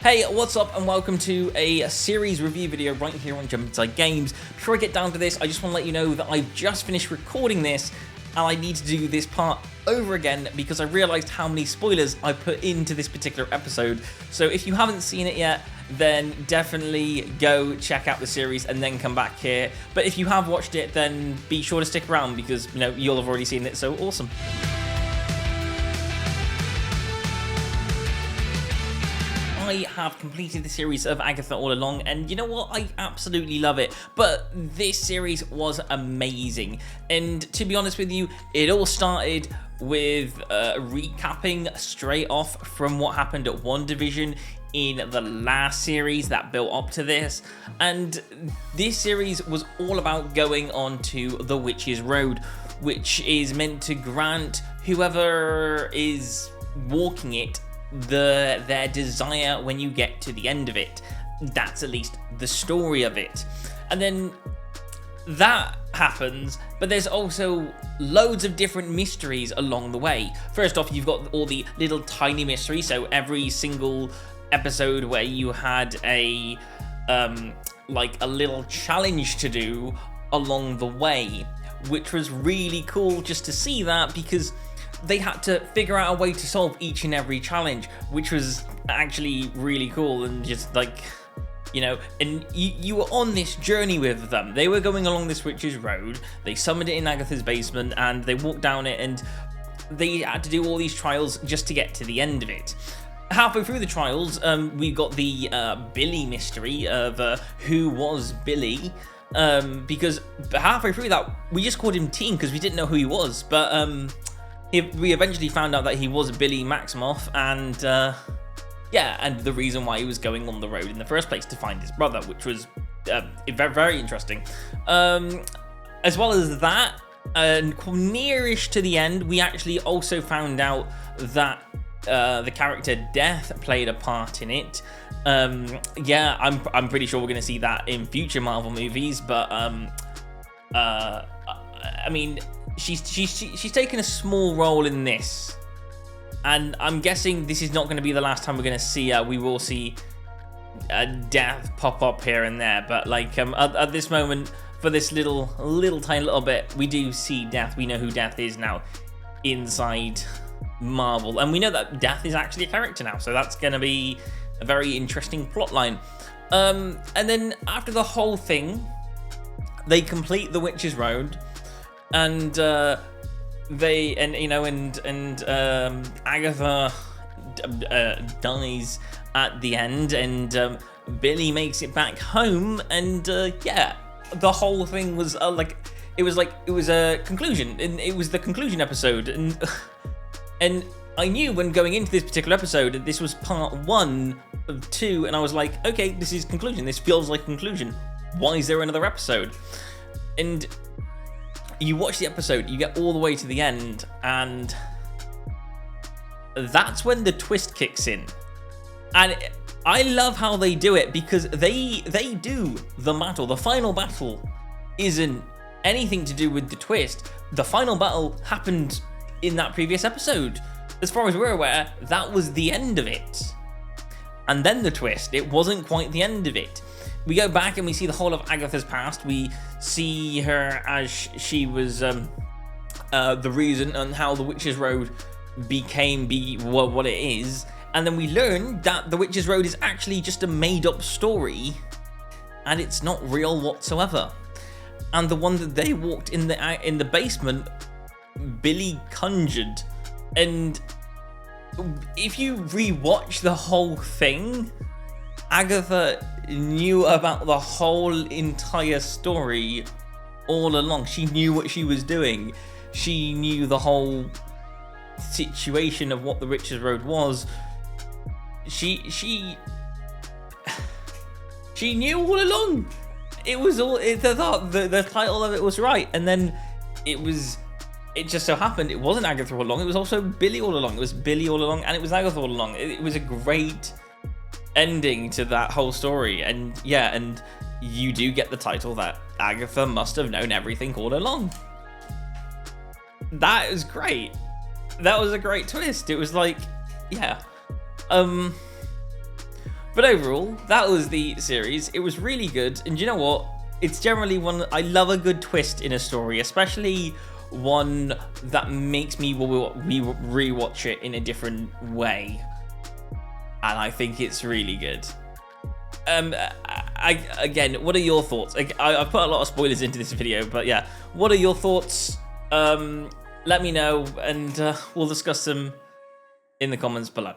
Hey, what's up and welcome to a series review video right here on Jump Inside Games. Before I get down to this, I just want to let you know that I've just finished recording this and I need to do this part over again because I realised how many spoilers I put into this particular episode. So if you haven't seen it yet, then definitely go check out the series and then come back here. But if you have watched it, then be sure to stick around because, you know, you'll have already seen it, so awesome. I have completed the series of Agatha All Along, and you know what? I absolutely love it. But this series was amazing, and to be honest with you, it all started with recapping straight off from what happened at WandaVision in the last series that built up to this, and this series was all about going on to the Witch's Road, which is meant to grant whoever is walking it their desire when you get to the end of it. That's at least the story of it. And then that happens, but there's also loads of different mysteries along the way. First off, you've got all the little tiny mysteries, so every single episode where you had a like a little challenge to do along the way, which was really cool just to see that, because they had to figure out a way to solve each and every challenge, which was actually really cool. And just like, you know, and you were on this journey with them. They were going along this witch's road, they summoned it in Agatha's basement, and they walked down it, and they had to do all these trials just to get to the end of it. Halfway through the trials, we got the Billy mystery of who was Billy, because halfway through that, we just called him Teen because we didn't know who he was, but we eventually found out that he was Billy Maximoff, and yeah, and the reason why he was going on the road in the first place to find his brother, which was very, very interesting. As well as that, nearish to the end, we actually also found out that the character Death played a part in it. Yeah, I'm pretty sure we're going to see that in future Marvel movies, but I mean, she's taken a small role in this, and I'm guessing this is not going to be the last time we're going to see her. We will see Death pop up here and there, but like at this moment, for this little tiny little bit, we do see Death. We know who Death is now inside Marvel, and we know that Death is actually a character now, so that's going to be a very interesting plot line. And then after the whole thing, they complete the Witch's Road, and Agatha dies at the end, and Billy makes it back home, and yeah, the whole thing was it was a conclusion, and it was the conclusion episode, and I knew when going into this particular episode that this was part 1 of 2, and I was like, okay, this is conclusion, this feels like conclusion, why is there another episode? And you watch the episode, you get all the way to the end, and that's when the twist kicks in. And I love how they do it, because they do the battle. The final battle isn't anything to do with the twist. The final battle happened in that previous episode. As far as we're aware, that was the end of it. And then the twist, it wasn't quite the end of it. We go back and we see the whole of Agatha's past. We see her as she was the reason and how the Witch's Road became what it is. And then we learn that the Witch's Road is actually just a made-up story, and it's not real whatsoever. And the one that they walked in the basement, Billy conjured. And if you rewatch the whole thing, Agatha knew about the whole entire story all along. She knew what she was doing. She knew the whole situation of what the Witch's Road was. She knew all along. It was all the title of it was right, and then it just so happened it wasn't Agatha all along. It was also Billy all along. It was Billy all along, and it was Agatha all along. It was a great ending to that whole story, and yeah, and you do get the title that Agatha must have known everything all along. That is great. That was a great twist. It was like, yeah. But overall, that was the series. It was really good. And you know what? It's generally one, I love a good twist in a story, especially one that makes me rewatch it in a different way. And I think it's really good. Again, what are your thoughts? I've put a lot of spoilers into this video, but yeah, what are your thoughts? Let me know, and we'll discuss them in the comments below.